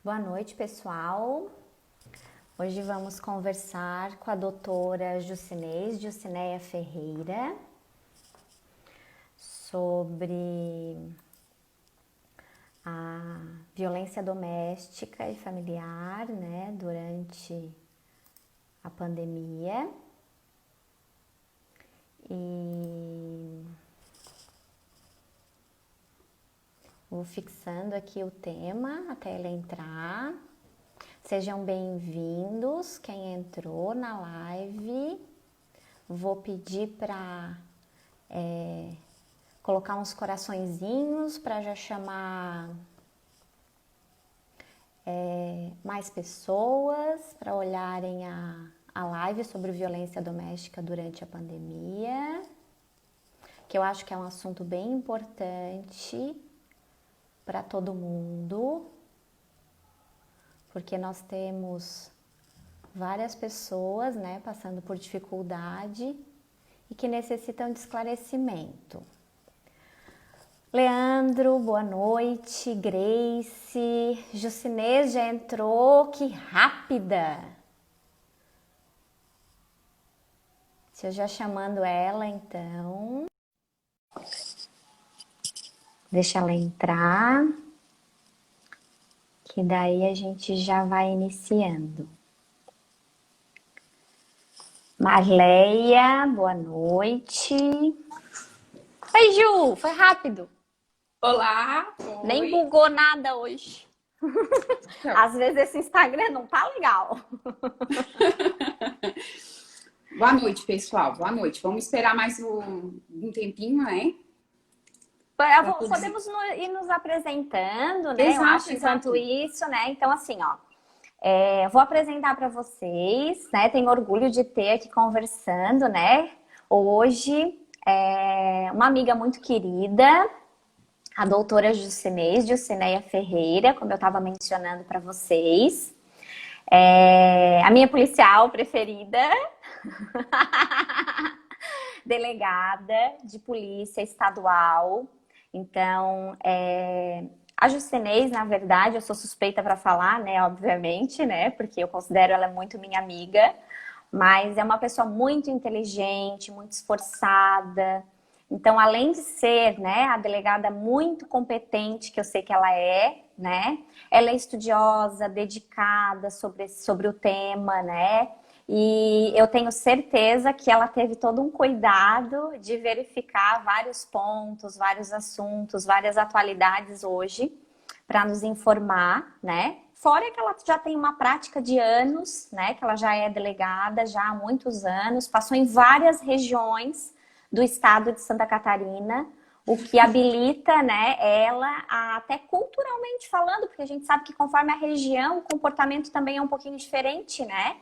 Boa noite, pessoal. Hoje vamos conversar com a doutora Jucineia Ferreira, sobre a violência doméstica e familiar, né, durante a pandemia. E vou fixando aqui o tema até ela entrar. Sejam bem-vindos, quem entrou na live. Vou pedir para colocar uns coraçõezinhos para já chamar mais pessoas para olharem a live sobre violência doméstica durante a pandemia, que eu acho que é um assunto bem importante para todo mundo, porque nós temos várias pessoas, né, passando por dificuldade e que necessitam de esclarecimento. Leandro, boa noite. Grace, Jucinez já entrou, que rápida! Deixa eu já chamando ela, então. Deixa ela entrar, que daí a gente já vai iniciando. Marleia, boa noite. Oi, Ju, foi rápido. Olá, Nem oi. bugou nada hoje. Então, Às vezes esse Instagram não tá legal. boa noite, pessoal. Boa noite. Vamos esperar mais um tempinho, né? Podemos ir nos apresentando, né? Eu Exato, acho, enquanto exato. isso, né? Então, assim, ó, vou apresentar para vocês, né? Tenho orgulho de ter aqui conversando, né? Hoje, uma amiga muito querida, a doutora Jucineia Ferreira, como eu estava mencionando para vocês. A minha policial preferida, delegada de polícia estadual. Então, a Jucinez, na verdade, eu sou suspeita para falar, né, obviamente, né, porque eu considero ela muito minha amiga, mas é uma pessoa muito inteligente, muito esforçada. Então, além de ser, né, a delegada muito competente, que eu sei que ela é, né, ela é estudiosa, dedicada sobre o tema, né, e eu tenho certeza que ela teve todo um cuidado de verificar vários pontos, vários assuntos, várias atualidades hoje para nos informar, né? Fora que ela já tem uma prática de anos, né? Que ela já é delegada já há muitos anos, passou em várias regiões do estado de Santa Catarina, o que habilita, né, ela a, até culturalmente falando, porque a gente sabe que conforme a região, o comportamento também é um pouquinho diferente, né?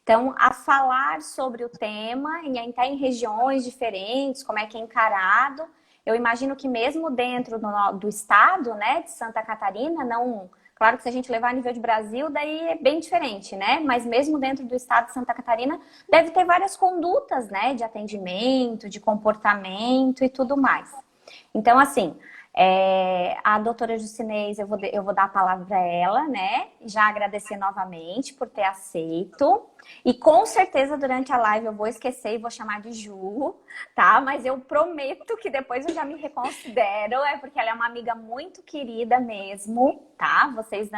Então, a falar sobre o tema, e até em regiões diferentes, como é que é encarado, eu imagino que mesmo dentro do estado, né, de Santa Catarina, não... Claro que se a gente levar a nível de Brasil, daí é bem diferente, né? Mas mesmo dentro do estado de Santa Catarina, deve ter várias condutas, né, de atendimento, de comportamento e tudo mais. Então, assim, a doutora Jucinez, eu vou dar a palavra para ela, né? Já agradecer novamente por ter aceito. E com certeza durante a live eu vou esquecer e vou chamar de Ju, tá? Mas eu prometo que depois eu já me reconsidero, porque ela é uma amiga muito querida mesmo, tá? Vocês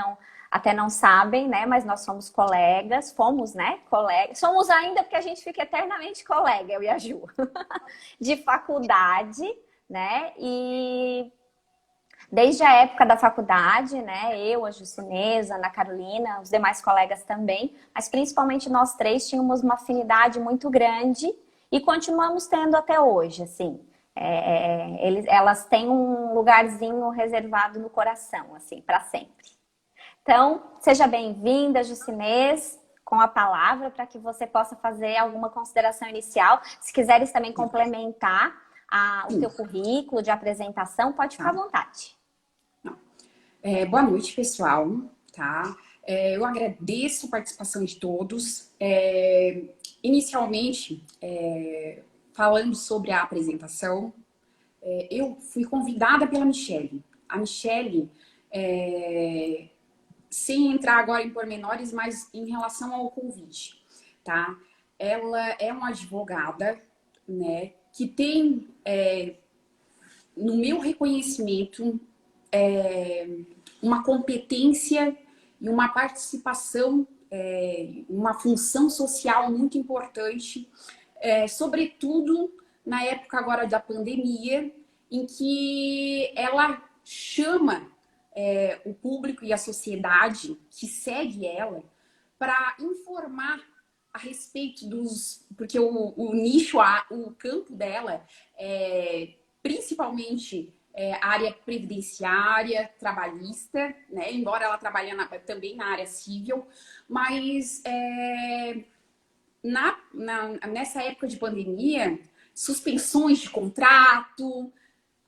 até não sabem, né? Mas nós somos colegas, fomos, né? Colegas. Somos ainda porque a gente fica eternamente colega, eu e a Ju, de faculdade, né? E desde a época da faculdade, né? Eu, a Jucineza, a Ana Carolina, os demais colegas também, mas principalmente nós três tínhamos uma afinidade muito grande e continuamos tendo até hoje, assim. Elas têm um lugarzinho reservado no coração, assim, para sempre. Então, seja bem-vinda, Jucinez, com a palavra para que você possa fazer alguma consideração inicial. Se quiseres também complementar o teu currículo de apresentação, pode ficar à Tá. vontade. Boa noite, pessoal. Tá? Eu agradeço a participação de todos. Inicialmente, falando sobre a apresentação, eu fui convidada pela Michele. A Michele sem entrar agora em pormenores, mas em relação ao convite, tá? Ela é uma advogada, né, que tem, no meu reconhecimento, uma competência e uma participação, uma função social muito importante, sobretudo na época agora da pandemia, em que ela chama o público e a sociedade que segue ela para informar a respeito dos... Porque o nicho, o campo dela é principalmente a área previdenciária, trabalhista, né? Embora ela trabalhe também na área civil, mas nessa época de pandemia, suspensões de contrato,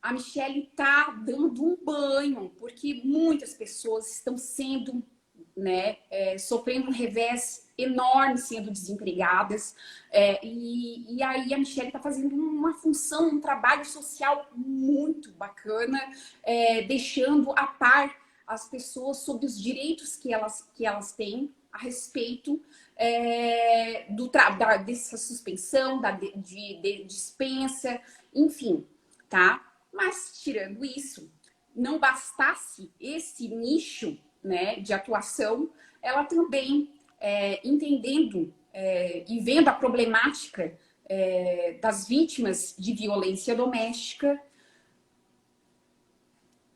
a Michelle está dando um banho, porque muitas pessoas estão sendo, né, sofrendo um revés enorme, sendo desempregadas. E aí a Michelle está fazendo uma função, um trabalho social muito bacana, deixando a par as pessoas sobre os direitos que elas têm a respeito dessa suspensão, de dispensa, enfim, tá? Mas, tirando isso, não bastasse esse nicho, né, de atuação, ela também, entendendo e vendo a problemática das vítimas de violência doméstica,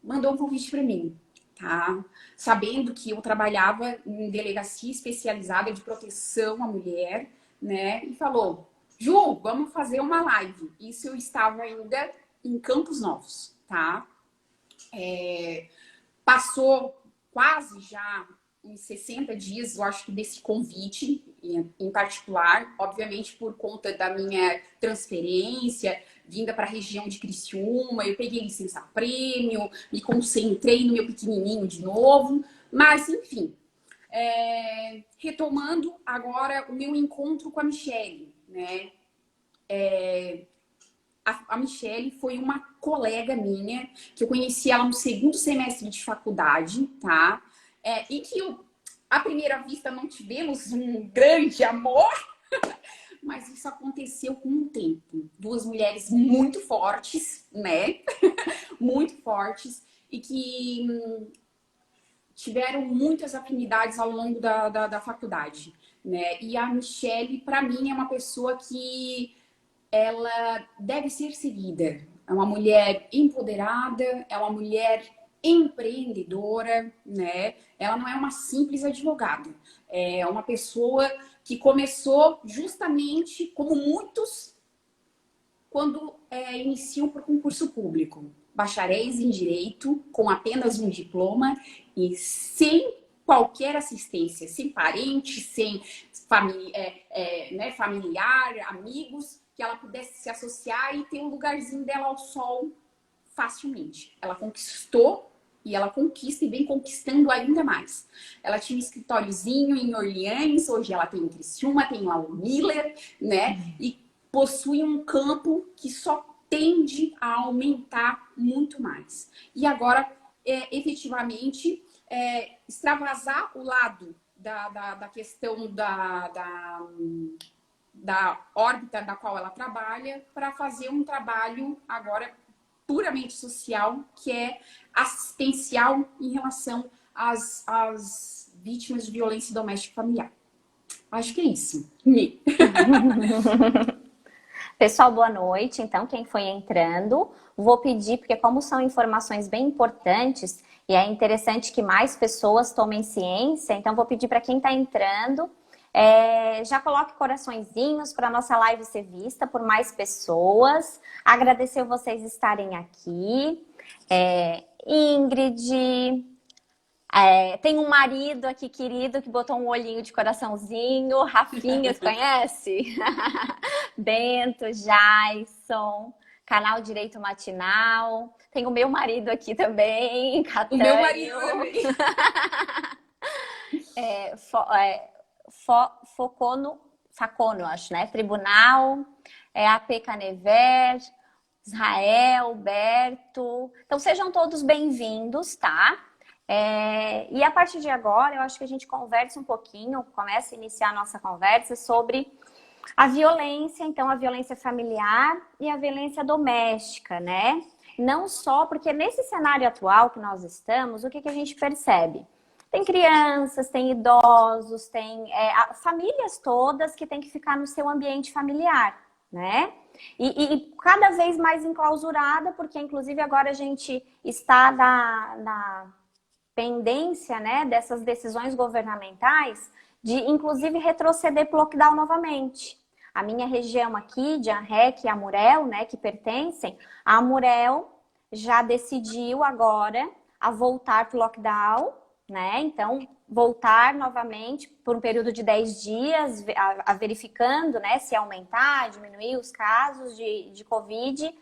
mandou um convite para mim, tá? Sabendo que eu trabalhava em delegacia especializada de proteção à mulher, né? E falou, Ju, vamos fazer uma live. Isso eu estava ainda em Campos Novos, tá? Passou quase já uns 60 dias, eu acho que desse convite, em particular, obviamente por conta da minha transferência, vinda para a região de Criciúma, eu peguei licença-prêmio, me concentrei no meu pequenininho de novo, mas enfim, retomando agora o meu encontro com a Michelle, né? A Michelle foi uma colega minha, que eu conheci ela no segundo semestre de faculdade, tá? E que à primeira vista não tivemos um grande amor, mas isso aconteceu com o tempo. Duas mulheres muito fortes, né? Muito fortes, e que tiveram muitas afinidades ao longo da faculdade, né? E a Michelle, para mim, é uma pessoa que ela deve ser seguida. É uma mulher empoderada, é uma mulher empreendedora, né? Ela não é uma simples advogada. É uma pessoa que começou justamente como muitos quando iniciam por concurso público. Bacharéis em Direito, com apenas um diploma e sem qualquer assistência, sem parente, sem né, familiar, amigos, que ela pudesse se associar e ter um lugarzinho dela ao sol facilmente. Ela conquistou e ela conquista e vem conquistando ainda mais. Ela tinha um escritóriozinho em Orleans, hoje ela tem em Criciúma, tem lá o Miller, né? E possui um campo que só tende a aumentar muito mais. E agora, efetivamente, extravasar o lado da questão da órbita da qual ela trabalha para fazer um trabalho agora puramente social, que é assistencial em relação às vítimas de violência doméstica familiar. Acho que é isso. Pessoal, boa noite. Então, quem foi entrando, vou pedir, porque como são informações bem importantes e é interessante que mais pessoas tomem ciência, então vou pedir para quem está entrando, já coloque coraçõezinhos para a nossa live ser vista por mais pessoas. Agradecer vocês estarem aqui. Ingrid, tem um marido aqui querido que botou um olhinho de coraçãozinho. Rafinha, você conhece? Bento, Jason, canal Direito Matinal. Tem o meu marido aqui também, Catânio. O meu marido também. Facono, acho, né? Tribunal, AP Canever, Israel, Berto. Então, sejam todos bem-vindos, tá? E a partir de agora, eu acho que a gente conversa um pouquinho, começa a iniciar a nossa conversa sobre a violência, então a violência familiar e a violência doméstica, né? Não só porque nesse cenário atual que nós estamos, o que que a gente percebe? Tem crianças, tem idosos, tem famílias todas que têm que ficar no seu ambiente familiar, né? E cada vez mais enclausurada, porque inclusive agora a gente está na pendência, né, dessas decisões governamentais de, inclusive, retroceder para o lockdown novamente. A minha região aqui, de Anrec e Amurel, né, que pertencem, a Amurel já decidiu agora a voltar para o lockdown, né? Então, voltar novamente por um período de 10 dias, verificando, né, se aumentar, diminuir os casos de Covid.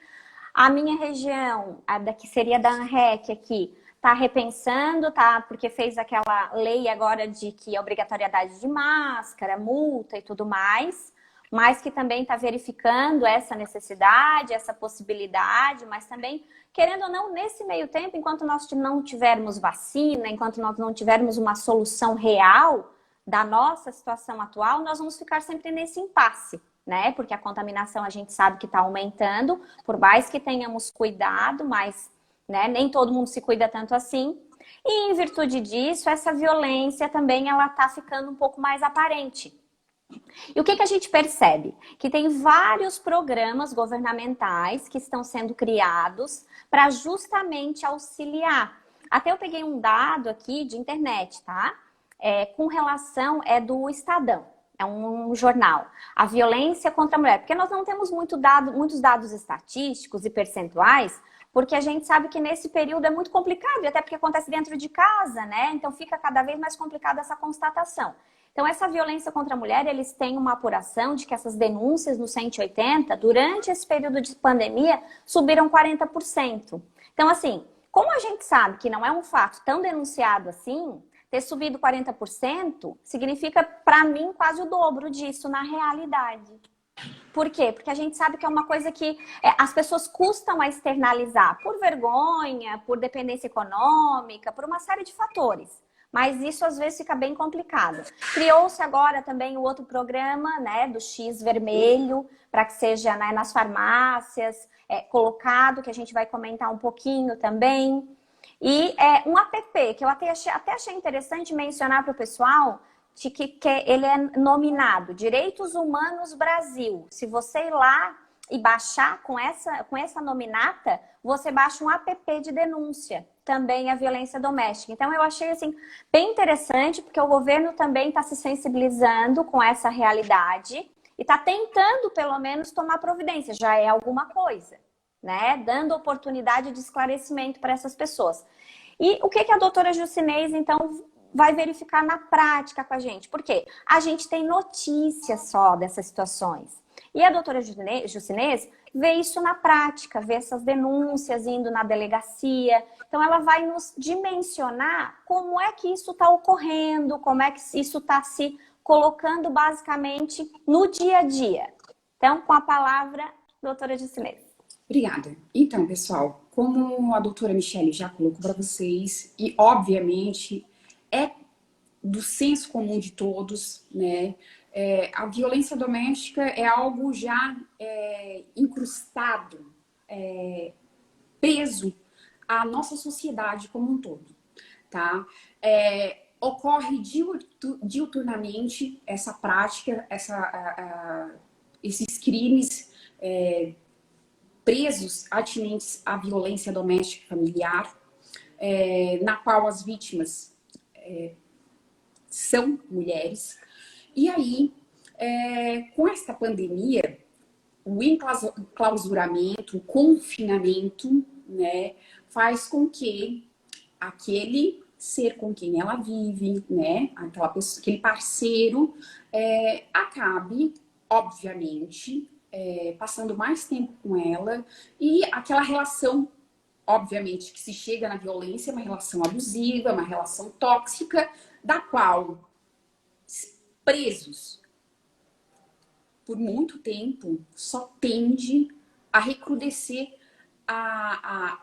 A minha região, a daqui seria da ANREC aqui, está repensando, tá? Porque fez aquela lei agora de que obrigatoriedade de máscara, multa e tudo mais, mas que também está verificando essa necessidade, essa possibilidade, mas também, querendo ou não, nesse meio tempo, enquanto nós não tivermos vacina, enquanto nós não tivermos uma solução real da nossa situação atual, nós vamos ficar sempre nesse impasse, né? Porque a contaminação a gente sabe que está aumentando, por mais que tenhamos cuidado, mas, né, nem todo mundo se cuida tanto assim. E em virtude disso, essa violência também ela está ficando um pouco mais aparente. E o que que a gente percebe? Que tem vários programas governamentais que estão sendo criados para justamente auxiliar. Até eu peguei um dado aqui de internet, tá? Com relação, do Estadão. É um jornal. A violência contra a mulher. Porque nós não temos muitos dados estatísticos e percentuais, porque a gente sabe que nesse período é muito complicado, e até porque acontece dentro de casa, né? Então fica cada vez mais complicada essa constatação. Então, essa violência contra a mulher, eles têm uma apuração de que essas denúncias no 180, durante esse período de pandemia, subiram 40%. Então, assim, como a gente sabe que não é um fato tão denunciado assim, ter subido 40% significa, para mim, quase o dobro disso na realidade. Por quê? Porque a gente sabe que é uma coisa que as pessoas custam a externalizar por vergonha, por dependência econômica, por uma série de fatores. Mas isso às vezes fica bem complicado. Criou-se agora também o outro programa, né, do X vermelho, para que seja, né, nas farmácias, colocado, que a gente vai comentar um pouquinho também. E um app que eu até achei interessante mencionar para o pessoal, de que ele é nominado Direitos Humanos Brasil. Se você ir lá e baixar com essa nominata, você baixa um app de denúncia, também a violência doméstica. Então, eu achei assim bem interessante, porque o governo também está se sensibilizando com essa realidade e está tentando, pelo menos, tomar providência. Já é alguma coisa, né? Dando oportunidade de esclarecimento para essas pessoas. E o que a doutora Jucinês, então, vai verificar na prática com a gente? Por quê? A gente tem notícias só dessas situações. E a doutora Jucinês vê isso na prática, vê essas denúncias indo na delegacia. Então, ela vai nos dimensionar como é que isso está ocorrendo, como é que isso está se colocando basicamente no dia a dia. Então, com a palavra, doutora Jucinês. Obrigada. Então, pessoal, como a doutora Michele já colocou para vocês, e obviamente é do senso comum de todos, né? A violência doméstica é algo já incrustado, preso à nossa sociedade como um todo, tá? Ocorre diuturnamente essa prática, esses crimes presos atinentes à violência doméstica familiar, na qual as vítimas são mulheres. E aí, com esta pandemia, o enclausuramento, o confinamento, né, faz com que aquele ser com quem ela vive, né, aquela pessoa, aquele parceiro, acabe, obviamente, passando mais tempo com ela, e aquela relação, obviamente, que se chega na violência é uma relação abusiva, uma relação tóxica, da qual presos por muito tempo só tende a recrudescer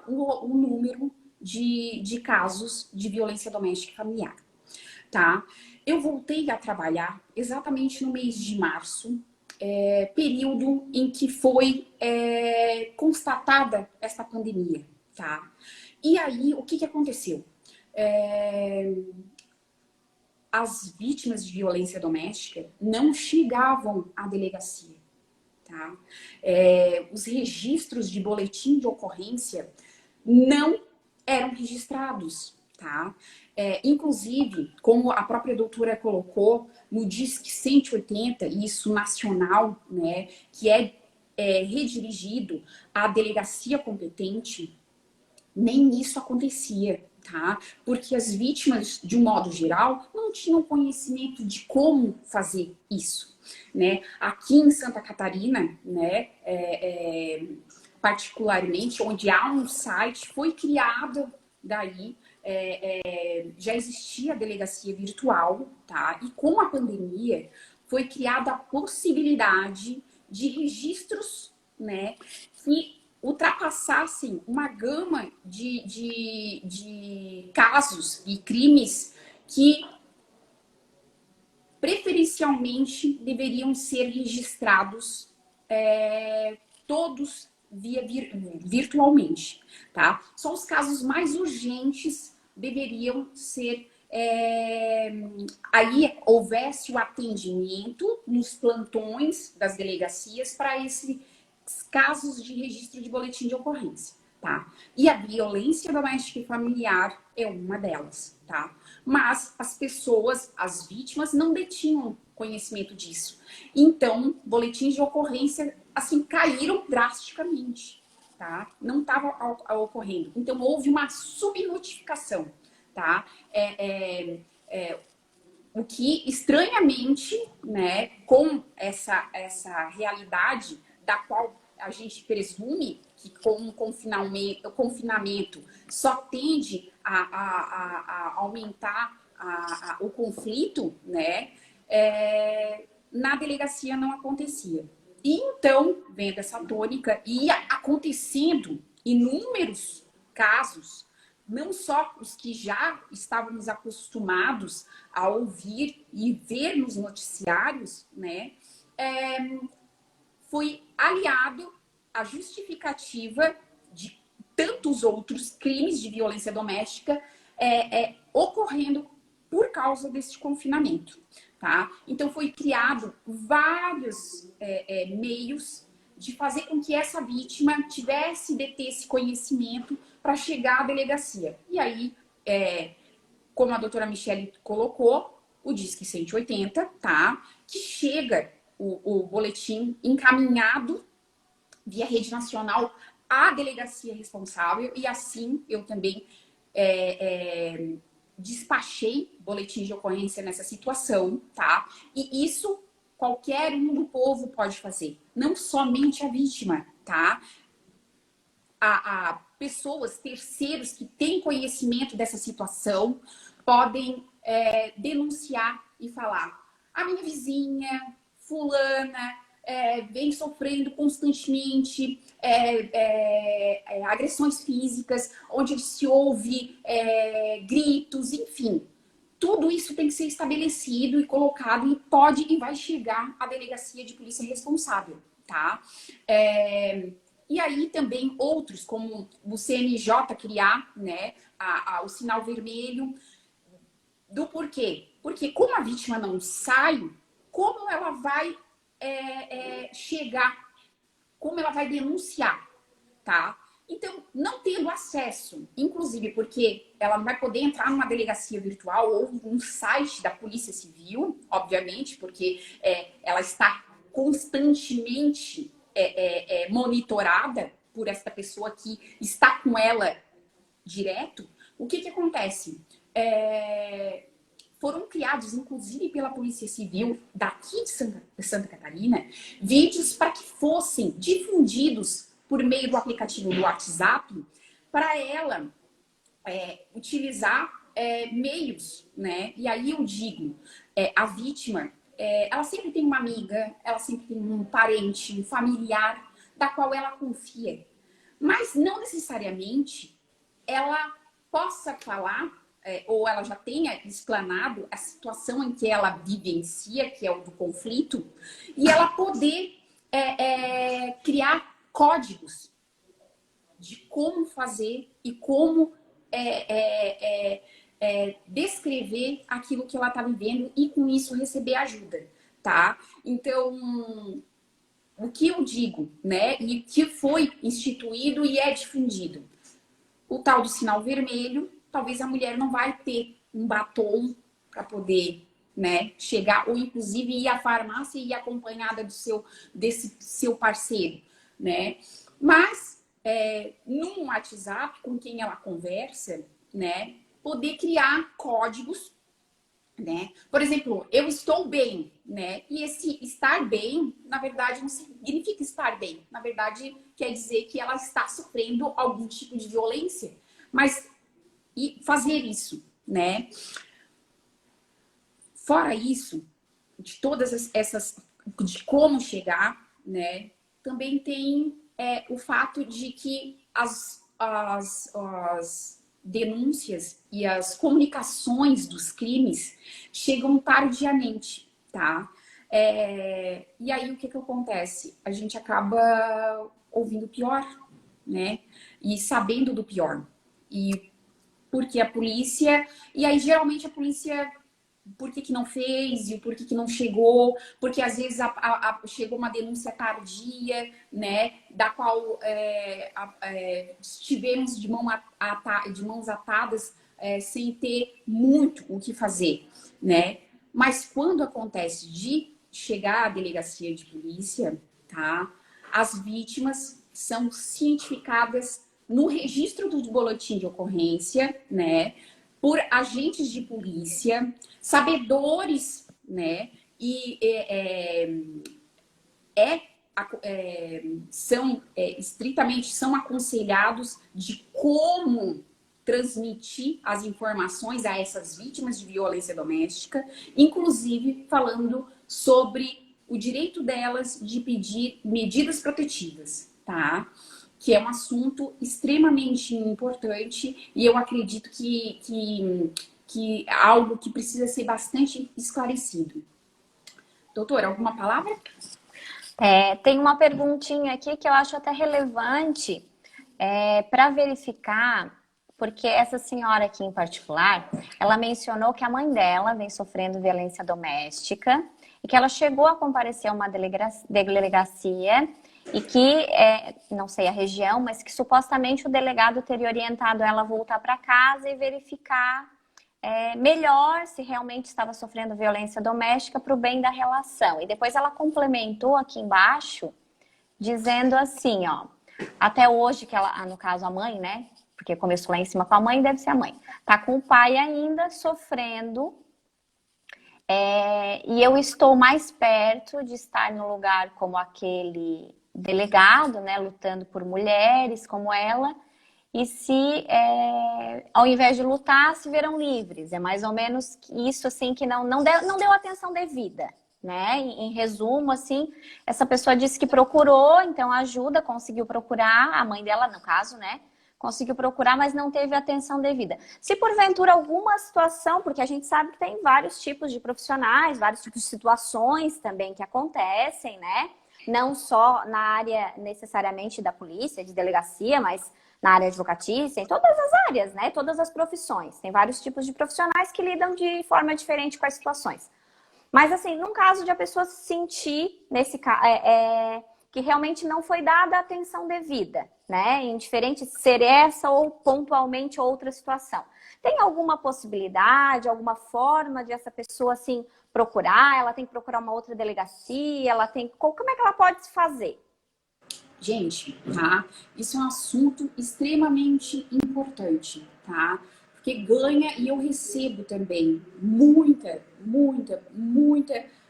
o número de casos de violência doméstica e familiar, tá? Eu voltei a trabalhar exatamente no mês de março, período em que foi constatada esta pandemia, tá? E aí, o que aconteceu? As vítimas de violência doméstica não chegavam à delegacia, tá? Os registros de boletim de ocorrência não eram registrados, tá? Inclusive, como a própria doutora colocou, no Disque 180, isso nacional, né, que redirigido à delegacia competente, nem isso acontecia, tá? Porque as vítimas, de um modo geral, não tinham conhecimento de como fazer isso, né? Aqui em Santa Catarina, né, particularmente, onde há um site, foi criado daí, já existia a delegacia virtual, tá? E com a pandemia, foi criada a possibilidade de registros, né, que ultrapassassem uma gama de casos e crimes que preferencialmente deveriam ser registrados todos virtualmente, tá? Só os casos mais urgentes deveriam ser aí houvesse o atendimento nos plantões das delegacias para esses casos de registro de boletim de ocorrência, tá? E a violência doméstica e familiar é uma delas, tá? Mas as pessoas, as vítimas, não detinham conhecimento disso. Então, boletins de ocorrência, assim, caíram drasticamente, tá? Não estava ocorrendo. Então, houve uma subnotificação, tá? O que, estranhamente, né, com essa realidade da qual a gente presume que com o confinamento só tende a aumentar o conflito, né, na delegacia não acontecia. E então, vendo essa tônica, ia acontecendo inúmeros casos, não só os que já estávamos acostumados a ouvir e ver nos noticiários, né? Foi aliado à justificativa de tantos outros crimes de violência doméstica ocorrendo por causa desse confinamento, tá? Então foi criado vários meios de fazer com que essa vítima tivesse de ter esse conhecimento para chegar à delegacia. E aí, como a doutora Michele colocou, o Disque 180, tá? Que chega o boletim encaminhado via rede nacional à delegacia responsável, e assim eu também despachei boletim de ocorrência nessa situação, tá? E isso qualquer um do povo pode fazer, não somente a vítima, tá? A pessoas, terceiros que têm conhecimento dessa situação podem denunciar e falar: a minha vizinha, fulana, vem sofrendo constantemente agressões físicas, onde se ouve gritos, enfim. Tudo isso tem que ser estabelecido e colocado e pode e vai chegar à delegacia de polícia responsável, tá? E aí também outros, como o CNJ criar, né, o sinal vermelho, do porquê. Porque como a vítima não sai, como ela vai chegar, como ela vai denunciar, tá? Então, não tendo acesso, inclusive porque ela não vai poder entrar numa delegacia virtual ou num site da Polícia Civil, obviamente, porque ela está constantemente monitorada por essa pessoa que está com ela direto. O que acontece? Foram criados, inclusive pela Polícia Civil daqui de Santa Catarina, vídeos para que fossem difundidos por meio do aplicativo do WhatsApp, para ela utilizar meios, né? E aí eu digo, a vítima, ela sempre tem uma amiga, ela sempre tem um parente, um familiar, da qual ela confia. Mas não necessariamente ela possa falar, ou ela já tenha explanado a situação em que ela vivencia, que é o do conflito, e ela poder criar códigos de como fazer e como descrever aquilo que ela está vivendo e com isso receber ajuda, tá? Então, o que eu digo, né? E que foi instituído e é difundido. O tal do sinal vermelho, talvez a mulher não vai ter um batom para poder, né, chegar, ou inclusive ir à farmácia e ir acompanhada desse seu parceiro, né? Mas num WhatsApp com quem ela conversa, né, poder criar códigos, né? Por exemplo, eu estou bem, né? E esse estar bem, na verdade, não significa estar bem. Na verdade, quer dizer que ela está sofrendo algum tipo de violência. Mas e fazer isso, né? Fora isso, de todas essas, de como chegar, né? Também tem o fato de que as denúncias e as comunicações dos crimes chegam tardiamente, tá? E aí o que acontece? A gente acaba ouvindo o pior, né? E sabendo do pior. E porque a polícia... E aí, geralmente, a polícia... Por que não fez e por que não chegou? Porque, às vezes, chegou uma denúncia tardia, né? Da qual estivemos de mãos atadas sem ter muito o que fazer, né? Mas quando acontece de chegar à delegacia de polícia, tá? As vítimas são cientificadas no registro do boletim de ocorrência, né, por agentes de polícia, sabedores, né, e estritamente são aconselhados de como transmitir as informações a essas vítimas de violência doméstica, inclusive falando sobre o direito delas de pedir medidas protetivas, tá? Que é um assunto extremamente importante e eu acredito que é algo que precisa ser bastante esclarecido. Doutora, alguma palavra? Tem uma perguntinha aqui que eu acho até relevante para verificar, porque essa senhora aqui em particular, ela mencionou que a mãe dela vem sofrendo violência doméstica e que ela chegou a comparecer a uma delegacia e que, não sei a região, mas que supostamente o delegado teria orientado ela a voltar para casa e verificar melhor se realmente estava sofrendo violência doméstica para o bem da relação. E depois ela complementou aqui embaixo, dizendo assim, ó, até hoje que ela, no caso a mãe, né, porque começou lá em cima com a mãe, deve ser a mãe, tá com o pai ainda sofrendo, e eu estou mais perto de estar no lugar como aquele delegado, né, lutando por mulheres como ela, e se, ao invés de lutar, se verão livres. É mais ou menos isso, assim, que não deu atenção devida, né? Em resumo, assim, essa pessoa disse que procurou, então ajuda, conseguiu procurar, a mãe dela, no caso, né? Conseguiu procurar, mas não teve atenção devida. Se porventura alguma situação, porque a gente sabe que tem vários tipos de profissionais, vários tipos de situações também que acontecem, né? Não só na área necessariamente da polícia, de delegacia, mas na área advocatícia, em todas as áreas, né? Todas as profissões. Tem vários tipos de profissionais que lidam de forma diferente com as situações. Mas, assim, num caso de a pessoa se sentir, que realmente não foi dada a atenção devida, né? Indiferente de ser essa ou pontualmente outra situação. Tem alguma possibilidade, alguma forma de essa pessoa, assim, procurar? Ela tem que procurar uma outra delegacia? Como é que ela pode se fazer? Gente, tá? Isso é um assunto extremamente importante, tá? Porque ganha, e eu recebo também muita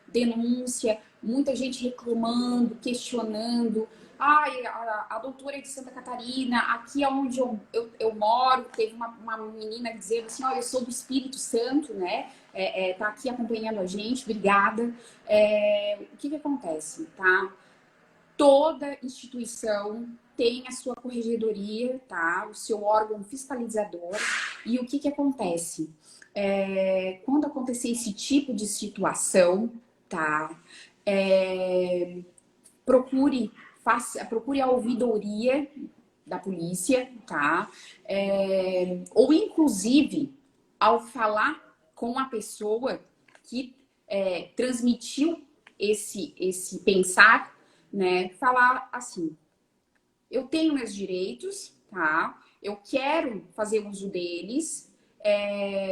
denúncia, muita gente reclamando, questionando. Ai, a doutora é de Santa Catarina, aqui é onde eu moro, teve uma menina dizendo assim, olha, eu sou do Espírito Santo, né? Tá aqui acompanhando a gente, obrigada. O que acontece, tá? Toda instituição tem a sua corregedoria, tá? O seu órgão fiscalizador. E o que que acontece? Quando acontecer esse tipo de situação, tá? Procure, procure a ouvidoria da polícia, tá? Ou inclusive, ao falar com a pessoa que transmitiu esse pensar, né? Falar assim, eu tenho meus direitos, tá? Eu quero fazer uso deles,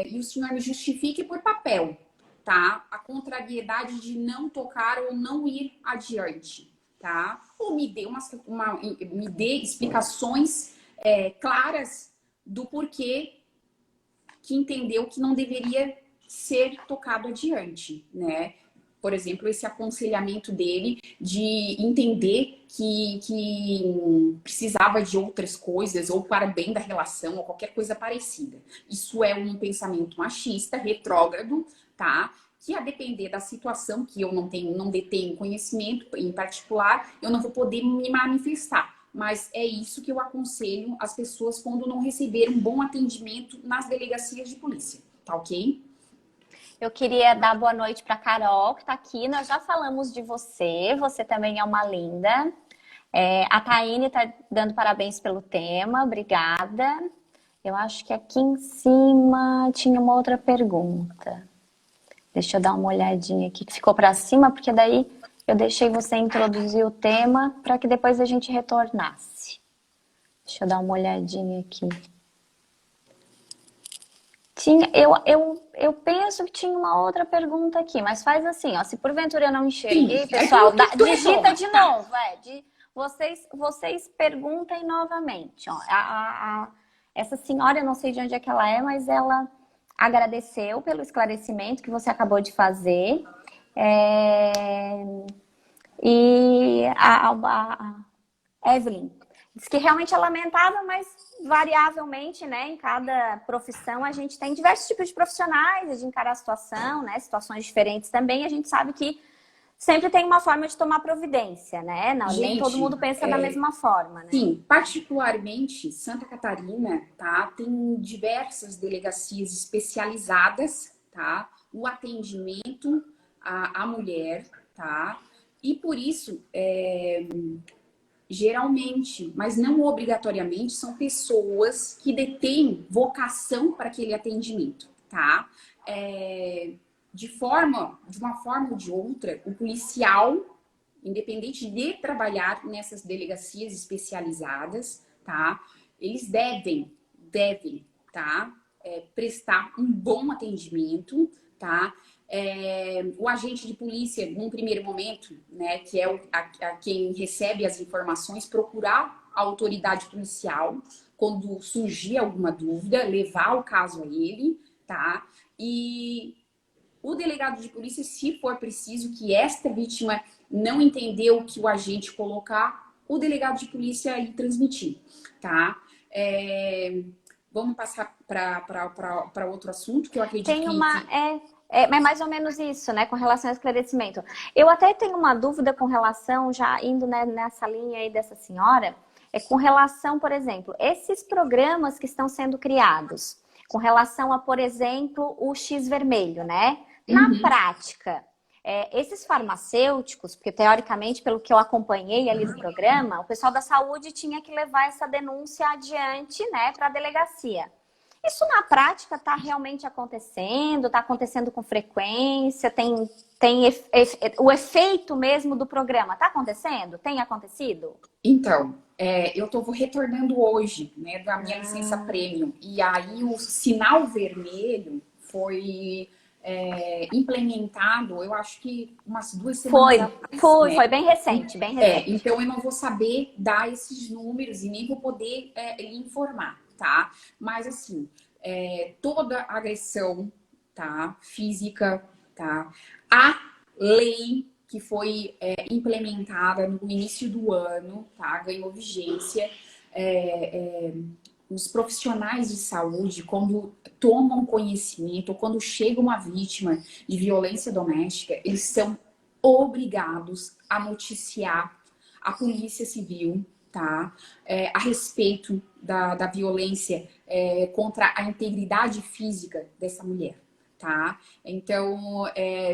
e o senhor me justifique por papel, tá? A contrariedade de não tocar ou não ir adiante, tá? Ou me dê, me dê explicações claras do porquê que entendeu que não deveria ser tocado adiante, né? Por exemplo, esse aconselhamento dele de entender que precisava de outras coisas, ou para bem da relação, ou qualquer coisa parecida. Isso é um pensamento machista, retrógrado, tá? Que a depender da situação, que eu não detenho conhecimento em particular, eu não vou poder me manifestar. Mas é isso que eu aconselho as pessoas quando não receber um bom atendimento nas delegacias de polícia, tá ok? Eu queria dar boa noite para Carol, que está aqui. Nós já falamos de você, você também é uma linda. A Taine está dando parabéns pelo tema, obrigada. Eu acho que aqui em cima tinha uma outra pergunta. Deixa eu dar uma olhadinha aqui, que ficou para cima, porque daí eu deixei você introduzir o tema para que depois a gente retornasse. Deixa eu dar uma olhadinha aqui. Eu penso que tinha uma outra pergunta aqui, mas faz assim, ó, se porventura eu não enxerguei, Sim, pessoal, digita retoma, de tá? novo, vocês perguntem novamente, ó. Essa senhora, eu não sei de onde é que ela é, mas ela agradeceu pelo esclarecimento que você acabou de fazer. E a Evelyn diz que realmente é lamentável, mas variavelmente, né, em cada profissão a gente tem diversos tipos de profissionais de encarar a situação, né, situações diferentes também. A gente sabe que sempre tem uma forma de tomar providência, né? Não, nem todo Gente, mundo pensa da mesma forma, né? sim, particularmente Santa Catarina, tá? Tem diversas delegacias especializadas, tá? O atendimento à mulher, tá? E por isso, geralmente, mas não obrigatoriamente, são pessoas que detêm vocação para aquele atendimento, tá? De uma forma ou de outra, o policial, independente de trabalhar nessas delegacias especializadas, tá? Eles devem, tá? Prestar um bom atendimento, tá? O agente de polícia, num primeiro momento, né, que é quem recebe as informações, procurar a autoridade policial quando surgir alguma dúvida, levar o caso a ele, tá? E o delegado de polícia, se for preciso que esta vítima não entendeu o que o agente colocar, o delegado de polícia aí transmitir, tá? Vamos passar para outro assunto, que eu acredito Tem que... uma. É mais ou menos isso, né, com relação ao esclarecimento. Eu até tenho uma dúvida com relação, já indo, né, nessa linha aí dessa senhora, com relação, por exemplo, esses programas que estão sendo criados, com relação a, por exemplo, o X vermelho, né? Na prática, esses farmacêuticos, porque teoricamente, pelo que eu acompanhei ali do programa, o pessoal da saúde tinha que levar essa denúncia adiante, né, para a delegacia. Isso na prática está realmente acontecendo? Está acontecendo com frequência? Tem o efeito mesmo do programa? Está acontecendo? Tem acontecido? Então, eu estou retornando hoje, né, da minha licença premium. E aí o sinal vermelho foi implementado, eu acho que umas 2 semanas atrás. Foi bem recente, bem recente. Então eu não vou saber dar esses números e nem vou poder lhe informar, tá? Mas assim, toda agressão, tá? Física, tá? A lei que foi implementada no início do ano, tá? Ganhou vigência. Os profissionais de saúde, quando tomam conhecimento, ou quando chega uma vítima de violência doméstica, eles são obrigados a noticiar a Polícia Civil, tá? A respeito da violência contra a integridade física dessa mulher, tá? Então,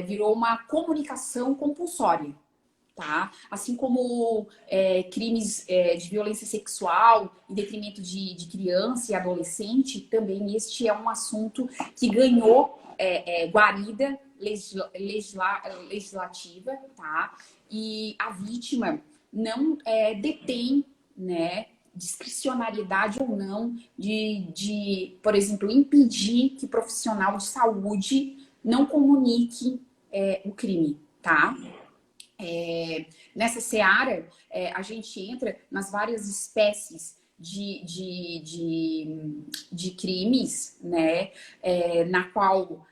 virou uma comunicação compulsória, tá? Assim como crimes de violência sexual em detrimento de criança e adolescente, também este é um assunto que ganhou guarida legislativa, tá? E a vítima não detém, né, discricionariedade ou não por exemplo, impedir que profissional de saúde não comunique o crime, tá? Nessa seara, a gente entra nas várias espécies de crimes, né? Na qual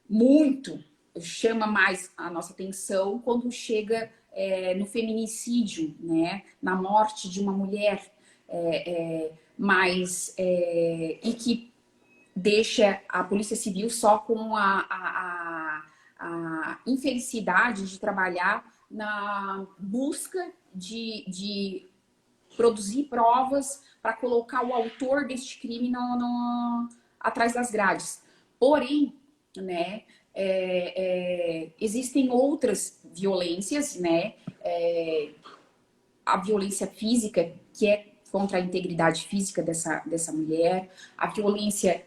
muito chama mais a nossa atenção quando chega no feminicídio, né? Na morte de uma mulher, e que deixa a Polícia Civil só com a infelicidade de trabalhar na busca de produzir provas para colocar o autor deste crime atrás das grades. Porém, né, existem outras violências, né? A violência física, que é contra a integridade física dessa mulher, a violência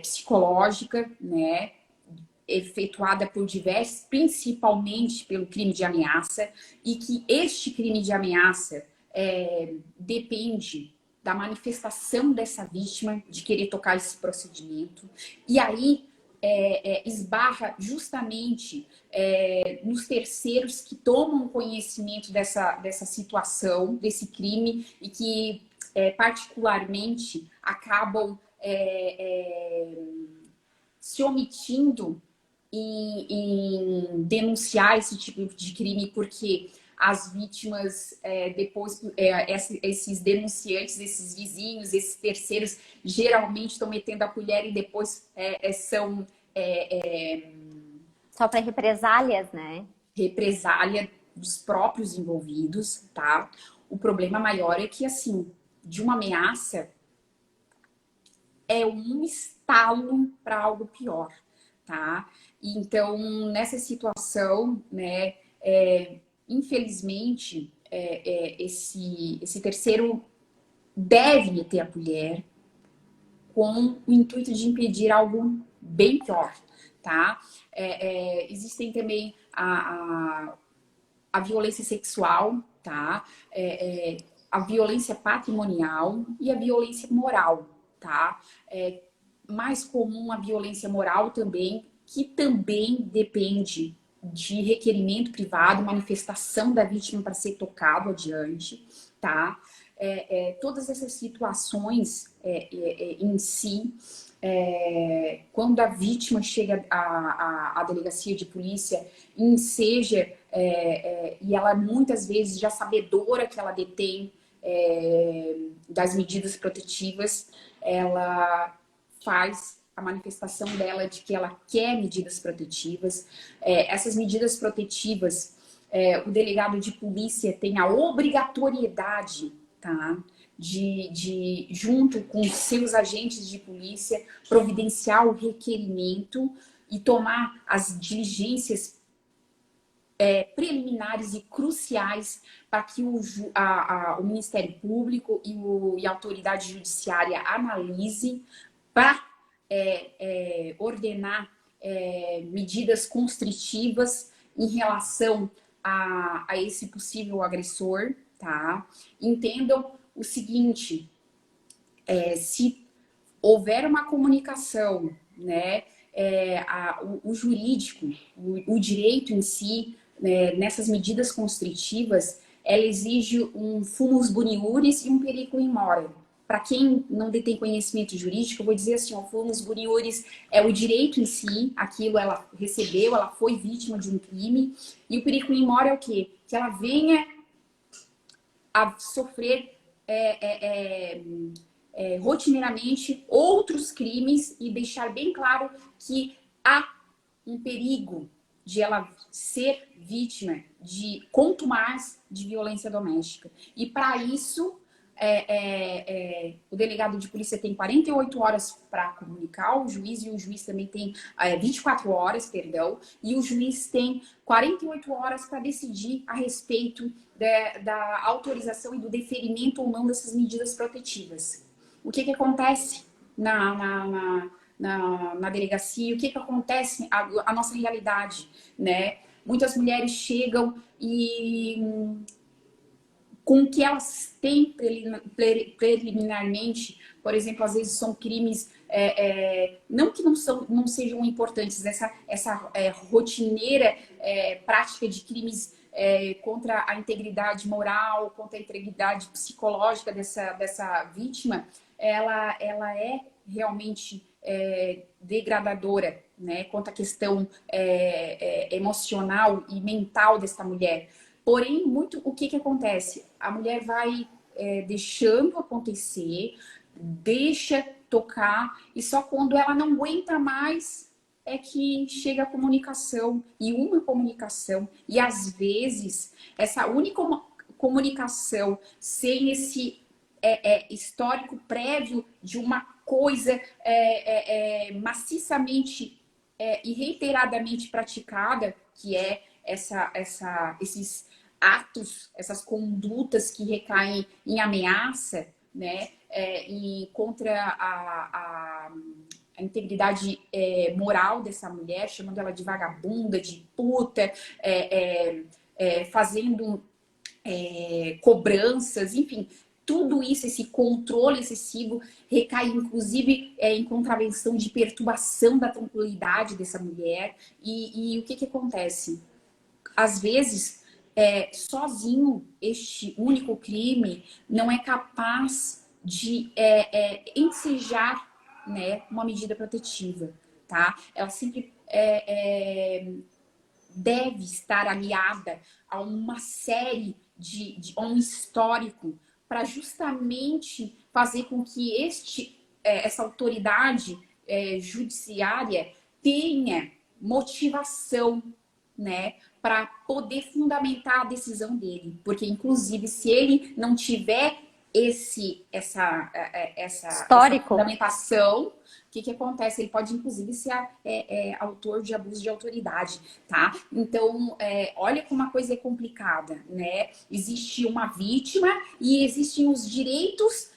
psicológica, né? Efetuada por diversos, principalmente pelo crime de ameaça, e que este crime de ameaça depende da manifestação dessa vítima de querer tocar esse procedimento. E aí esbarra justamente nos terceiros que tomam conhecimento dessa situação, desse crime, e que particularmente acabam se omitindo em denunciar esse tipo de crime, porque as vítimas, depois, esses denunciantes, esses vizinhos, esses terceiros, geralmente estão metendo a colher e depois são Só para represálias, né? represália dos próprios envolvidos, tá? O problema maior é que, assim, de uma ameaça é um estalo para algo pior, tá? Então, nessa situação, né, infelizmente, esse terceiro deve meter a colher com o intuito de impedir algo bem pior, tá? Existem também a violência sexual, tá? A violência patrimonial e a violência moral, tá? Mais comum a violência moral também, que também depende de requerimento privado, manifestação da vítima para ser tocado adiante, tá? Todas essas situações em si, quando a vítima chega à delegacia de polícia, enseja, e ela muitas vezes já sabedora que ela detém das medidas protetivas, ela faz a manifestação dela de que ela quer medidas protetivas. Essas medidas protetivas, o delegado de polícia tem a obrigatoriedade, tá? Junto com seus agentes de polícia, providenciar o requerimento e tomar as diligências preliminares e cruciais para que o Ministério Público e a autoridade judiciária analise para ordenar medidas constritivas em relação a esse possível agressor, tá? Entendam o seguinte, se houver uma comunicação, né, o jurídico, o direito em si, né, nessas medidas constritivas, ela exige um fumus boniuris e um periculum in mora. Para quem não detém conhecimento jurídico, eu vou dizer assim, o fumus boniuris é o direito em si, aquilo ela recebeu, ela foi vítima de um crime, e o periculum in mora é o quê? Que ela venha a sofrer rotineiramente outros crimes e deixar bem claro que há um perigo de ela ser vítima de contumaz de violência doméstica. E para isso, o delegado de polícia tem 48 horas para comunicar o juiz, e o juiz também tem 24 horas, perdão, e o juiz tem 48 horas para decidir a respeito da autorização e do deferimento ou não dessas medidas protetivas. O que acontece na delegacia? O que acontece a nossa realidade, né? Muitas mulheres chegam e com o que elas têm preliminarmente, por exemplo, às vezes são crimes, não que não sejam importantes, essa rotineira prática de crimes contra a integridade moral, contra a integridade psicológica dessa vítima, ela é realmente degradadora, né, quanto à questão emocional e mental dessa mulher. Porém, o que acontece? A mulher vai deixando acontecer, deixa tocar, e só quando ela não aguenta mais é que chega a comunicação, e uma comunicação. E às vezes, essa única comunicação, sem esse histórico prévio de uma coisa maciçamente e reiteradamente praticada, que é esses atos, essas condutas que recaem em ameaça, né, e contra a integridade moral dessa mulher, chamando ela de vagabunda, de puta, fazendo cobranças, enfim, tudo isso, esse controle excessivo, recai inclusive em contravenção de perturbação da tranquilidade dessa mulher. E o que acontece? Às vezes, sozinho, este único crime não é capaz de ensejar, né, uma medida protetiva, tá? Ela sempre deve estar aliada a uma série a um histórico, para justamente fazer com que essa autoridade judiciária tenha motivação, né, para poder fundamentar a decisão dele. Porque, inclusive, se ele não tiver essa fundamentação, o que acontece? Ele pode, inclusive, ser autor de abuso de autoridade, tá? Então, olha como a coisa é complicada, né? Existe uma vítima e existem os direitos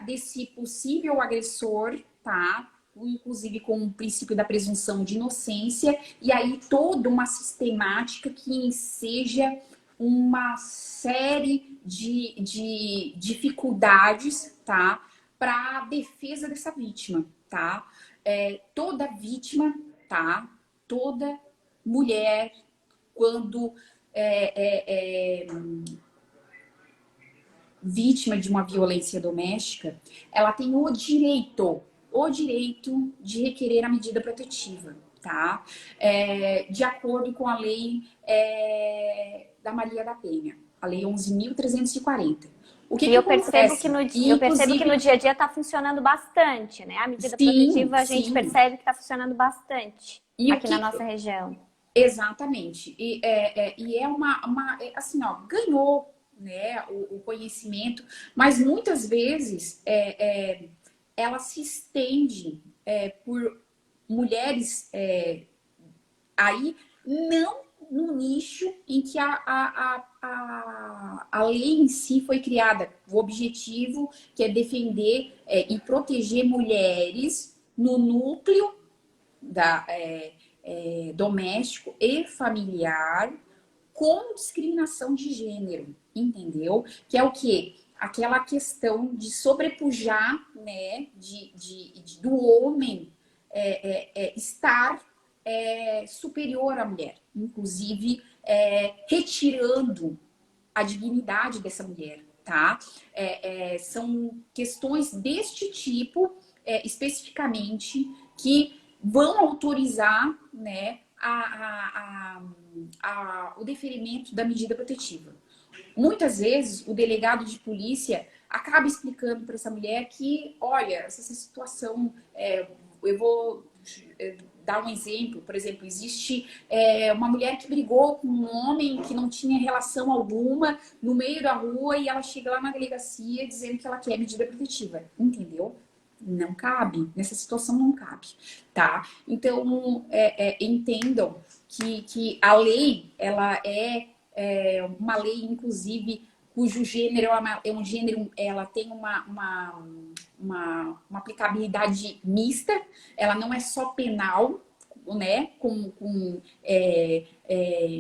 desse possível agressor, tá? Inclusive com o princípio da presunção de inocência, e aí toda uma sistemática que enseja uma série de dificuldades, tá? Para a defesa dessa vítima, tá? Toda vítima, tá? Toda mulher, quando vítima de uma violência doméstica, ela tem o direito de requerer a medida protetiva, tá? De acordo com a lei da Maria da Penha, a lei 11.340. Eu percebo que no dia a dia está funcionando bastante, né? A medida protetiva a gente percebe que está funcionando bastante aqui na nossa região. Exatamente. E assim, ó, ganhou, né, o conhecimento, mas muitas vezes ela se estende por mulheres aí não no nicho em que a lei em si foi criada. O objetivo que é defender e proteger mulheres no núcleo doméstico e familiar com discriminação de gênero, entendeu? Que é o quê? Aquela questão de sobrepujar, né, do homem estar superior à mulher, inclusive retirando a dignidade dessa mulher, tá? São questões deste tipo, especificamente, que vão autorizar, né, o deferimento da medida protetiva. Muitas vezes, o delegado de polícia acaba explicando para essa mulher que, olha, essa situação, eu vou dar um exemplo. Por exemplo, existe uma mulher que brigou com um homem que não tinha relação alguma no meio da rua e ela chega lá na delegacia dizendo que ela quer medida protetiva. Entendeu? Não cabe. Nessa situação não cabe, tá? Então, entendam que a lei, ela é uma lei, inclusive, cujo gênero é um gênero, ela tem uma aplicabilidade mista, ela não é só penal, né, com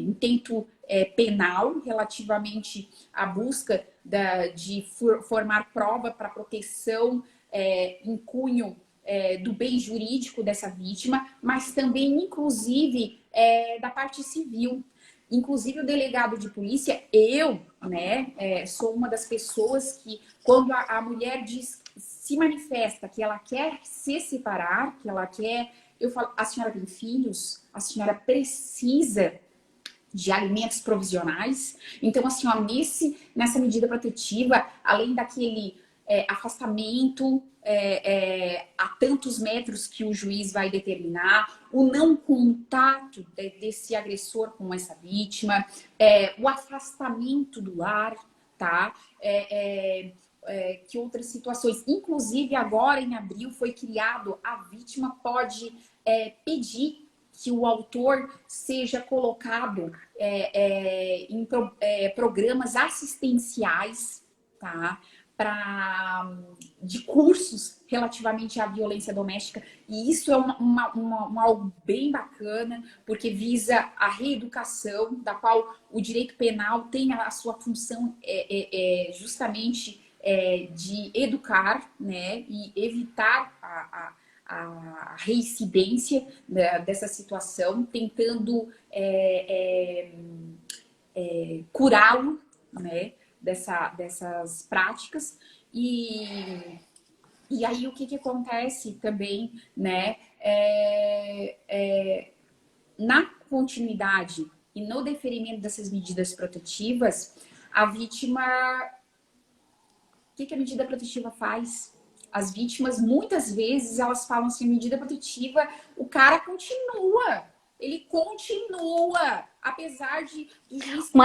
intento penal relativamente à busca de formar prova para proteção em cunho do bem jurídico dessa vítima, mas também, inclusive, da parte civil. Inclusive, o delegado de polícia, eu, né, sou uma das pessoas que, quando a mulher se manifesta que ela quer se separar, que ela quer... Eu falo, a senhora tem filhos? A senhora precisa de alimentos provisionais? Então, assim, ó, nessa medida protetiva, além daquele afastamento a tantos metros que o juiz vai determinar, o não contato desse agressor com essa vítima, o afastamento do lar, tá? Que outras situações, inclusive agora em abril foi criado, a vítima pode pedir que o autor seja colocado em programas assistenciais, tá? De cursos relativamente à violência doméstica. E isso é algo bem bacana, porque visa a reeducação, da qual o direito penal tem a sua função justamente de educar, né? E evitar a reincidência dessa situação, tentando curá-lo, né, dessas práticas. E aí o que acontece também, né, na continuidade e no deferimento dessas medidas protetivas, a vítima... O que a medida protetiva faz? As vítimas, muitas vezes, elas falam assim, medida protetiva, o cara continua. Ele continua, apesar do juiz ter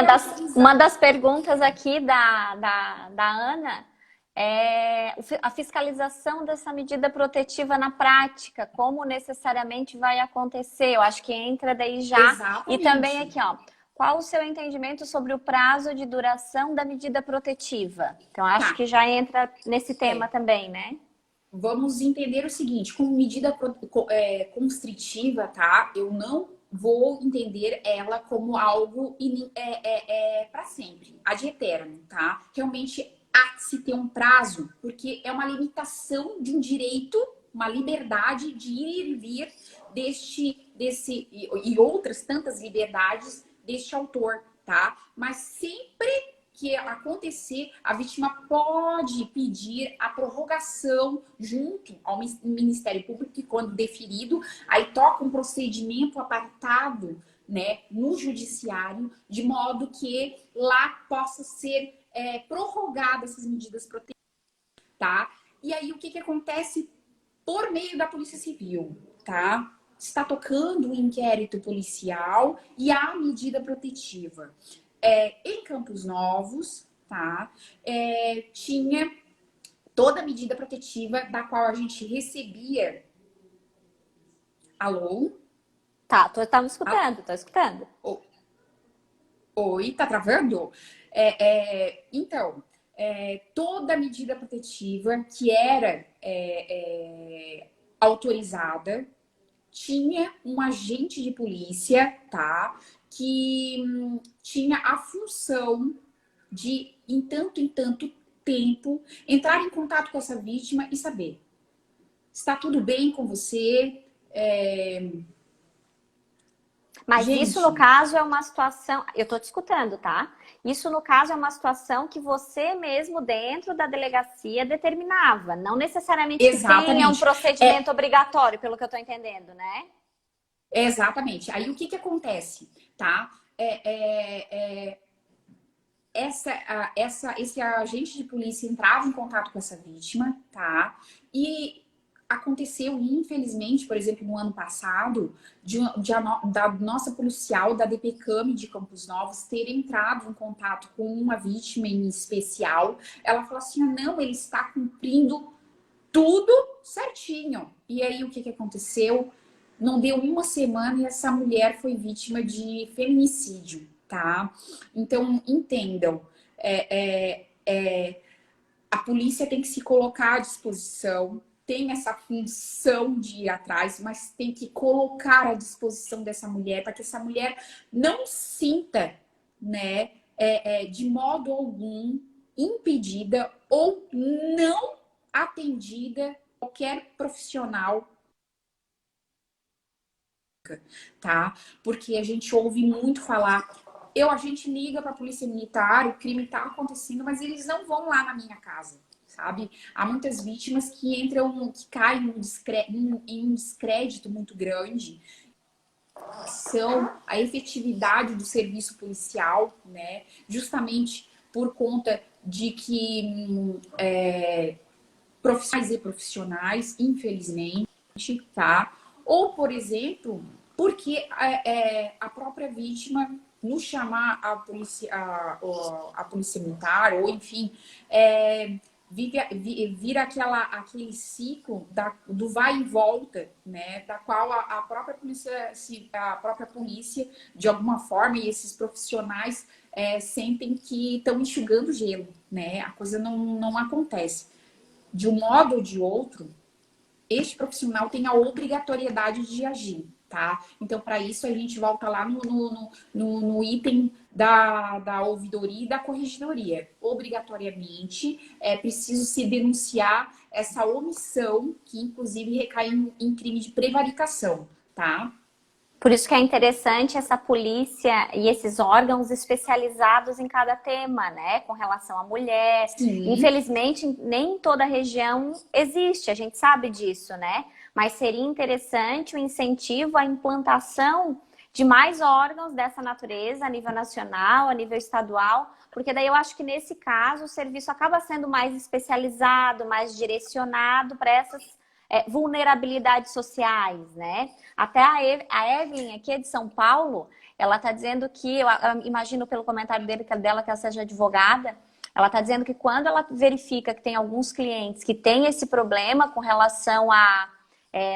Uma das perguntas aqui da Ana é a fiscalização dessa medida protetiva na prática, como necessariamente vai acontecer? Eu acho que entra daí já. Exatamente. E também aqui, ó, qual o seu entendimento sobre o prazo de duração da medida protetiva? Então, acho que já entra nesse tema também, né? Vamos entender o seguinte, como medida constritiva, tá? Eu não vou entender ela como algo para sempre, ad eterno, tá? Realmente há que se ter um prazo, porque é uma limitação de um direito, uma liberdade de ir e vir e outras tantas liberdades deste autor, tá? Mas sempre que acontecer, a vítima pode pedir a prorrogação junto ao Ministério Público, que quando deferido, aí toca um procedimento apartado, né, no judiciário, de modo que lá possa ser prorrogadas essas medidas protetivas, tá? E aí o que acontece por meio da Polícia Civil, tá? Está tocando o inquérito policial e a medida protetiva. Em Campos Novos, tá? Tinha toda a medida protetiva da qual a gente recebia. Alô? Tá me escutando, tô escutando. Oi, tá travando? Então, toda a medida protetiva que era autorizada tinha um agente de polícia, tá? Que tinha a função de, em tanto tempo, entrar em contato com essa vítima e saber: está tudo bem com você? Mas Gente, isso, no caso, é uma situação... Eu tô te escutando, tá? Isso, no caso, é uma situação que você mesmo, dentro da delegacia, determinava. Não necessariamente que tenha um procedimento obrigatório, pelo que eu tô entendendo, né? Exatamente. Aí, o que acontece, tá? Esse agente de polícia entrava em contato com essa vítima, tá? E aconteceu, infelizmente, por exemplo, no ano passado, da nossa policial da DPCAM de Campos Novos ter entrado em contato com uma vítima em especial. Ela falou assim, não, ele está cumprindo tudo certinho. E aí, o que aconteceu? Não deu uma semana e essa mulher foi vítima de feminicídio, tá? Então, entendam, a polícia tem que se colocar à disposição, tem essa função de ir atrás, mas tem que colocar à disposição dessa mulher, para que essa mulher não sinta, né, de modo algum, impedida ou não atendida qualquer profissional, tá? Porque a gente ouve muito falar, a gente liga para a polícia militar, o crime está acontecendo, mas eles não vão lá na minha casa, sabe? Há muitas vítimas que entram, que caem em um descrédito muito grande. São a efetividade do serviço policial, né? Justamente por conta de que profissionais e profissionais, infelizmente, tá? Ou, por exemplo, porque a própria vítima nos chamar a polícia militar, ou enfim, vira aquele ciclo do vai e volta, né? Da qual a própria polícia, de alguma forma, e esses profissionais sentem que estão enxugando gelo, né? A coisa não acontece. De um modo ou de outro, este profissional tem a obrigatoriedade de agir, tá? Então, para isso, a gente volta lá no item da ouvidoria e da corregedoria. Obrigatoriamente, é preciso se denunciar essa omissão, que inclusive recai em crime de prevaricação, tá? Por isso que é interessante essa polícia e esses órgãos especializados em cada tema, né? Com relação à mulher. Sim. Infelizmente, nem em toda região existe, a gente sabe disso, né? Mas seria interessante o incentivo à implantação de mais órgãos dessa natureza a nível nacional, a nível estadual, porque daí eu acho que nesse caso o serviço acaba sendo mais especializado, mais direcionado para essas vulnerabilidades sociais, né? Até a Evelyn, aqui é de São Paulo, ela está dizendo que, eu imagino pelo comentário dela que ela seja advogada, ela está dizendo que quando ela verifica que tem alguns clientes que têm esse problema com relação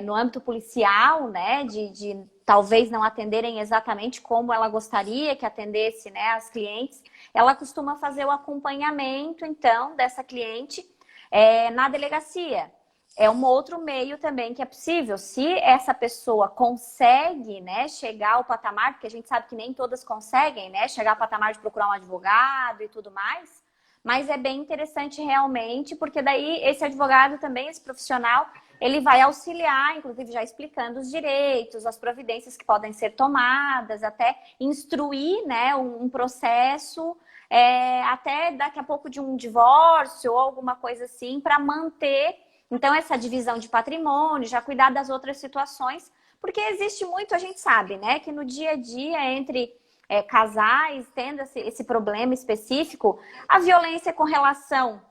no âmbito policial, né, de talvez não atenderem exatamente como ela gostaria que atendesse, né, as clientes, ela costuma fazer o acompanhamento, então, dessa cliente na delegacia. É um outro meio também que é possível. Se essa pessoa consegue, né, chegar ao patamar, porque a gente sabe que nem todas conseguem, né, chegar ao patamar de procurar um advogado e tudo mais, mas é bem interessante realmente, porque daí esse advogado também, esse profissional, ele vai auxiliar, inclusive já explicando os direitos, as providências que podem ser tomadas, até instruir, né, um processo, até daqui a pouco de um divórcio ou alguma coisa assim, para manter então essa divisão de patrimônio, já cuidar das outras situações, porque existe muito, a gente sabe, né, que no dia a dia entre casais tendo esse problema específico, a violência com relação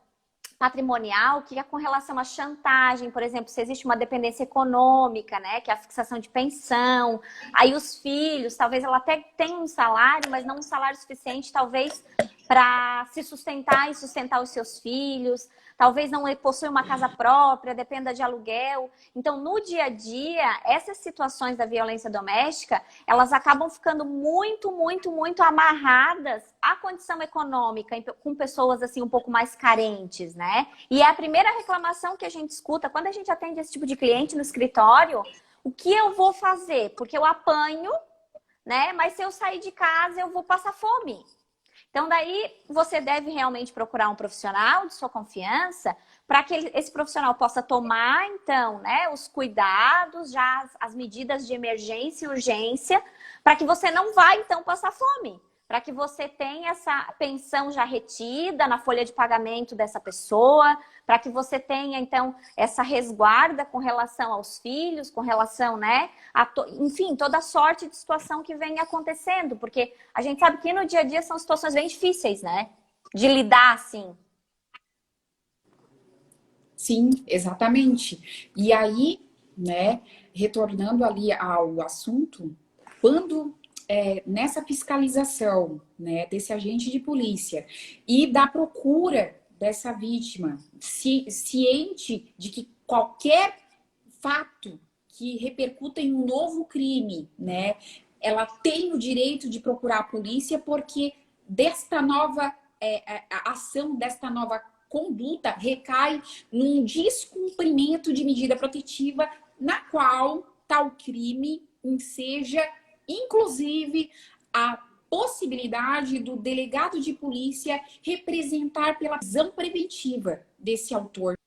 patrimonial, que é com relação à chantagem, por exemplo, se existe uma dependência econômica, né, que é a fixação de pensão, aí os filhos, talvez ela até tenha um salário, mas não um salário suficiente, talvez, para se sustentar e sustentar os seus filhos, talvez não possua uma casa própria, dependa de aluguel. Então, no dia a dia, essas situações da violência doméstica, elas acabam ficando muito, muito, muito amarradas à condição econômica, com pessoas assim um pouco mais carentes, né? E é a primeira reclamação que a gente escuta quando a gente atende esse tipo de cliente no escritório: o que eu vou fazer? Porque eu apanho, né? Mas se eu sair de casa, eu vou passar fome. Então, daí, você deve realmente procurar um profissional de sua confiança para que esse profissional possa tomar, então, né, os cuidados, já as medidas de emergência e urgência, para que você não vá, então, passar fome. Para que você tenha essa pensão já retida na folha de pagamento dessa pessoa, para que você tenha, então, essa resguarda com relação aos filhos, com relação, né, enfim, toda sorte de situação que vem acontecendo, porque a gente sabe que no dia a dia são situações bem difíceis, né, de lidar, assim. Sim, exatamente. E aí, né, retornando ali ao assunto, quando nessa fiscalização, né, desse agente de polícia e da procura dessa vítima, ciente de que qualquer fato que repercuta em um novo crime, né, ela tem o direito de procurar a polícia porque desta nova a ação, desta nova conduta recai num descumprimento de medida protetiva na qual tal crime enseja, inclusive, a possibilidade do delegado de polícia representar pela prisão preventiva desse autor.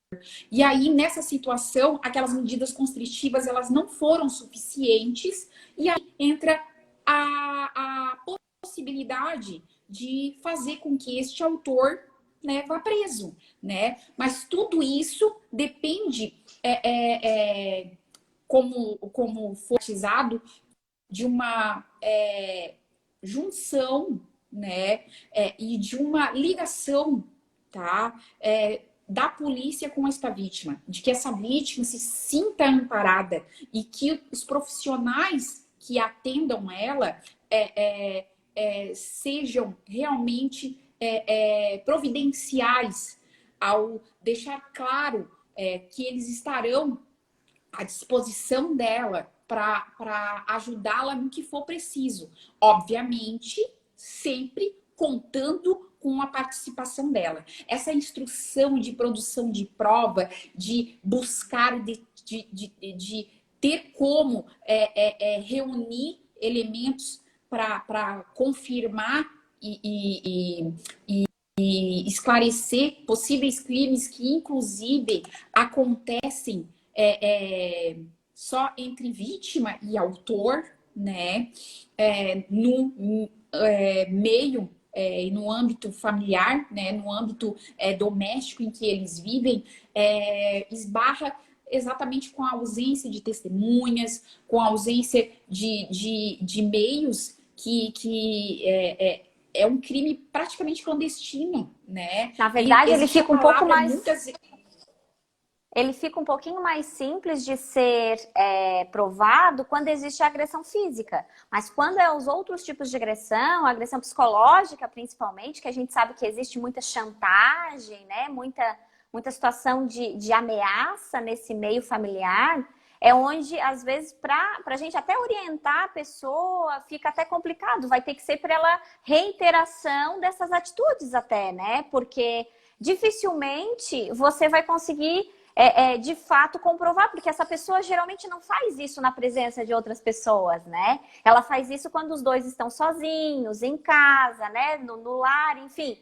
E aí, nessa situação, aquelas medidas constritivas, elas não foram suficientes, e aí entra a possibilidade de fazer com que este autor, né, vá preso, né? Mas tudo isso depende, como foi batizado, de uma junção, né, e de uma ligação, tá, da polícia com esta vítima, de que essa vítima se sinta amparada e que os profissionais que atendam ela sejam realmente providenciais ao deixar claro que eles estarão à disposição dela para ajudá-la no que for preciso. Obviamente, sempre contando com a participação dela. Essa instrução de produção de prova, de buscar, de ter como reunir elementos para confirmar e esclarecer possíveis crimes que, inclusive, acontecem só entre vítima e autor, né? No meio e no âmbito familiar, né? No âmbito doméstico em que eles vivem, esbarra exatamente com a ausência de testemunhas, com a ausência de meios que é um crime praticamente clandestino, né? Na verdade, E ele existe a fica um pouco palavra mais. muitas. Ele fica um pouquinho mais simples de ser provado quando existe a agressão física. Mas quando é os outros tipos de agressão, a agressão psicológica principalmente, que a gente sabe que existe muita chantagem, né? Muita situação de ameaça nesse meio familiar, é onde, às vezes, para a gente até orientar a pessoa, fica até complicado. Vai ter que ser pela reiteração dessas atitudes até, né? Porque dificilmente você vai conseguir de fato comprovar, porque essa pessoa geralmente não faz isso na presença de outras pessoas, né? Ela faz isso quando os dois estão sozinhos, em casa, né? No lar, enfim.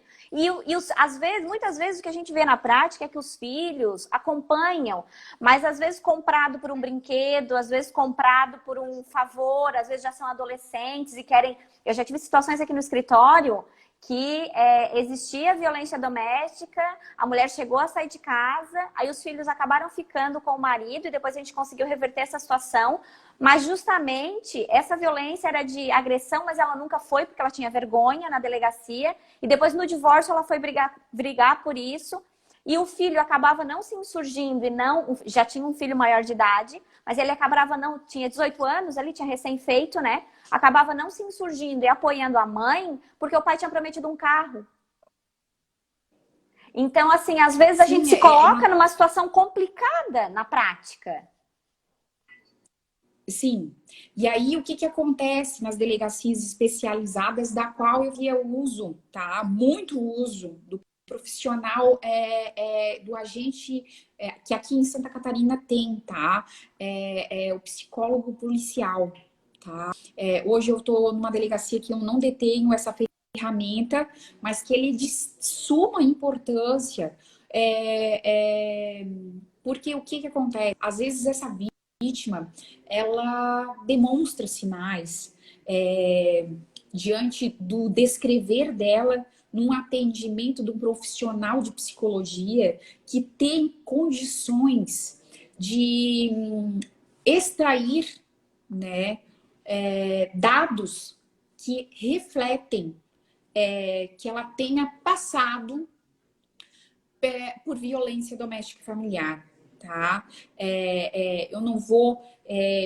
Às vezes, muitas vezes o que a gente vê na prática é que os filhos acompanham, mas às vezes comprado por um brinquedo, às vezes comprado por um favor, às vezes já são adolescentes e querem... Eu já tive situações aqui no escritório que existia violência doméstica, a mulher chegou a sair de casa, aí os filhos acabaram ficando com o marido e depois a gente conseguiu reverter essa situação, mas justamente essa violência era de agressão, mas ela nunca foi porque ela tinha vergonha na delegacia e depois no divórcio ela foi brigar por isso e o filho acabava não se insurgindo e não, já tinha um filho maior de idade, mas ele acabava não, tinha 18 anos, ele tinha recém-feito, né? Acabava não se insurgindo e apoiando a mãe porque o pai tinha prometido um carro. Então, assim, às vezes a Sim, gente se coloca numa situação complicada na prática. Sim. E aí, o que acontece nas delegacias especializadas, da qual eu via uso, tá? Muito uso do profissional do agente que aqui em Santa Catarina tem, tá? O psicólogo policial, tá? Hoje eu tô numa delegacia que eu não detenho essa ferramenta, mas que ele é de suma importância, porque o que acontece? Às vezes essa vítima, ela demonstra sinais diante do descrever dela num atendimento de um profissional de psicologia que tem condições de extrair, né, dados que refletem que ela tenha passado por violência doméstica e familiar, tá? Eu não vou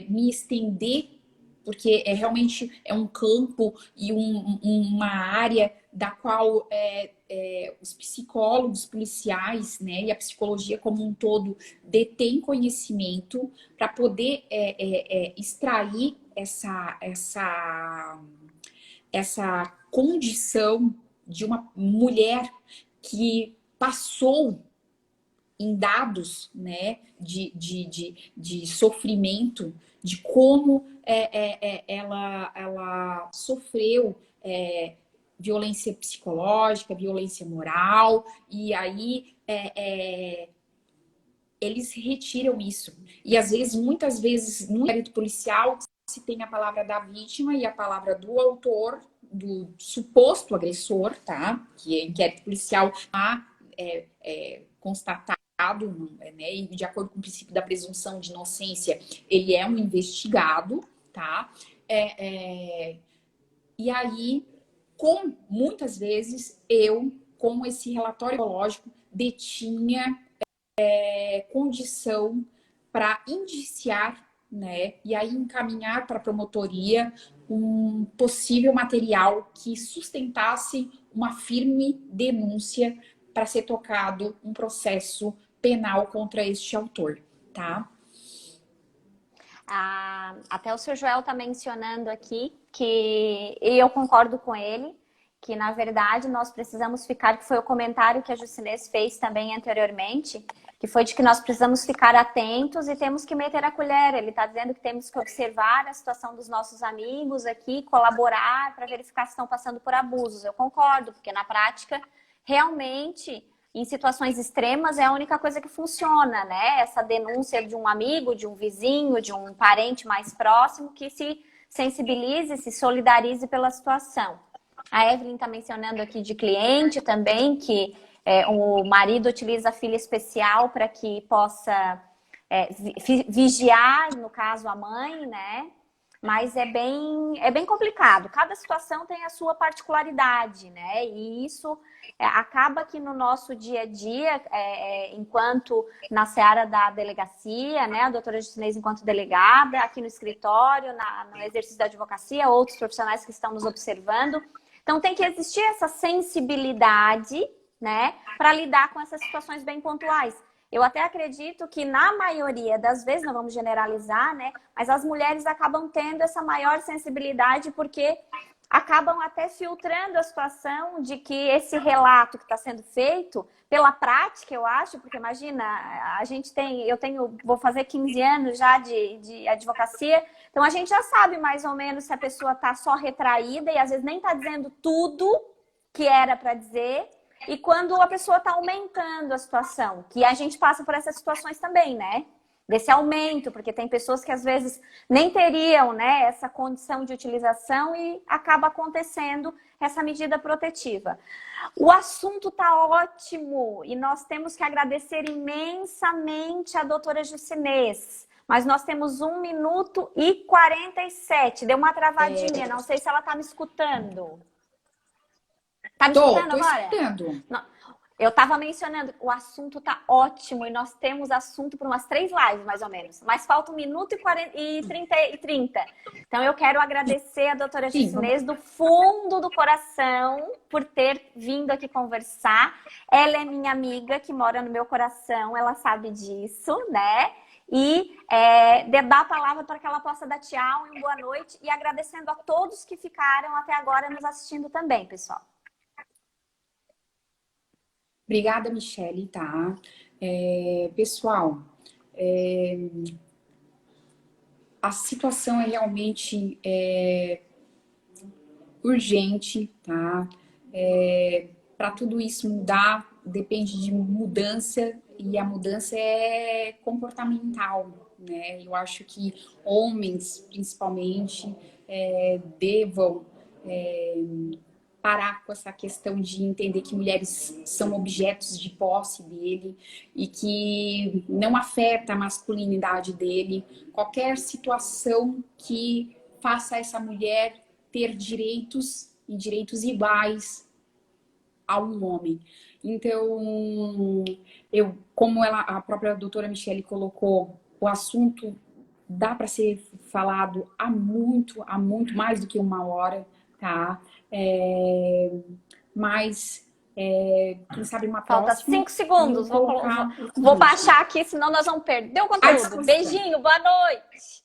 me estender, porque realmente é um campo e uma área da qual os psicólogos policiais, né, e a psicologia como um todo detém conhecimento para poder extrair essa condição de uma mulher que passou em dados, né, de sofrimento, de como ela sofreu violência psicológica, violência moral, e aí eles retiram isso. E às vezes, muitas vezes, no inquérito policial, se tem a palavra da vítima e a palavra do autor, do suposto agressor, tá? Que é inquérito policial constatado, né? E de acordo com o princípio da presunção de inocência, ele é um investigado, tá? E aí, muitas vezes, eu, com esse relatório psicológico, detinha condição para indiciar, né? E aí encaminhar para a promotoria um possível material que sustentasse uma firme denúncia para ser tocado um processo penal contra este autor, tá? Até o seu Joel está mencionando aqui e eu concordo com ele, que na verdade nós precisamos ficar, que foi o comentário que a Jucinês fez também anteriormente, que foi de que nós precisamos ficar atentos e temos que meter a colher. Ele está dizendo que temos que observar a situação dos nossos amigos aqui, colaborar para verificar se estão passando por abusos. Eu concordo, porque na prática, realmente, em situações extremas, é a única coisa que funciona, né? Essa denúncia de um amigo, de um vizinho, de um parente mais próximo que se sensibilize, se solidarize pela situação. A Evelyn está mencionando aqui de cliente também, que o marido utiliza a filha especial para que possa vigiar, no caso, a mãe, né? Mas é bem complicado. Cada situação tem a sua particularidade, né? E isso acaba que no nosso dia a dia, enquanto na seara da delegacia, né? A doutora Jucinês enquanto delegada, aqui no escritório, no exercício da advocacia, outros profissionais que estão nos observando. Então tem que existir essa sensibilidade, né? Para lidar com essas situações bem pontuais. Eu até acredito que na maioria das vezes, não vamos generalizar, né? Mas as mulheres acabam tendo essa maior sensibilidade porque acabam até filtrando a situação de que esse relato que está sendo feito, pela prática, eu acho, porque imagina, vou fazer 15 anos já de advocacia, então a gente já sabe mais ou menos se a pessoa está só retraída e às vezes nem está dizendo tudo que era para dizer, e quando a pessoa está aumentando a situação, que a gente passa por essas situações também, né? Desse aumento, porque tem pessoas que às vezes nem teriam, né, essa condição de utilização e acaba acontecendo essa medida protetiva. O assunto está ótimo e nós temos que agradecer imensamente a doutora Jucinês, mas nós temos 1 minuto e 47. Deu uma travadinha, não sei se ela está me escutando. Tá me escutando agora? Escutando. Não, eu estava mencionando, o assunto tá ótimo e nós temos assunto por umas 3 lives, mais ou menos. Mas falta 1 minuto e 30. Então, eu quero agradecer a doutora Jucinês do fundo do coração por ter vindo aqui conversar. Ela é minha amiga que mora no meu coração, ela sabe disso, né? E dar a palavra para que ela possa dar tchau e uma boa noite. E agradecendo a todos que ficaram até agora nos assistindo também, pessoal. Obrigada, Michele, tá? Pessoal, a situação é realmente urgente, tá? Para tudo isso mudar, depende de mudança, e a mudança é comportamental, né? Eu acho que homens, principalmente, devam parar com essa questão de entender que mulheres são objetos de posse dele e que não afeta a masculinidade dele. Qualquer situação que faça essa mulher ter direitos e direitos iguais a um homem. Então, como a própria doutora Michele colocou, o assunto dá para ser falado há muito mais do que uma hora, tá? Mas, quem sabe uma Falta próxima... 5 segundos. Vou colocar Vou baixar aqui, senão nós vamos perder o conteúdo. Beijinho, boa noite.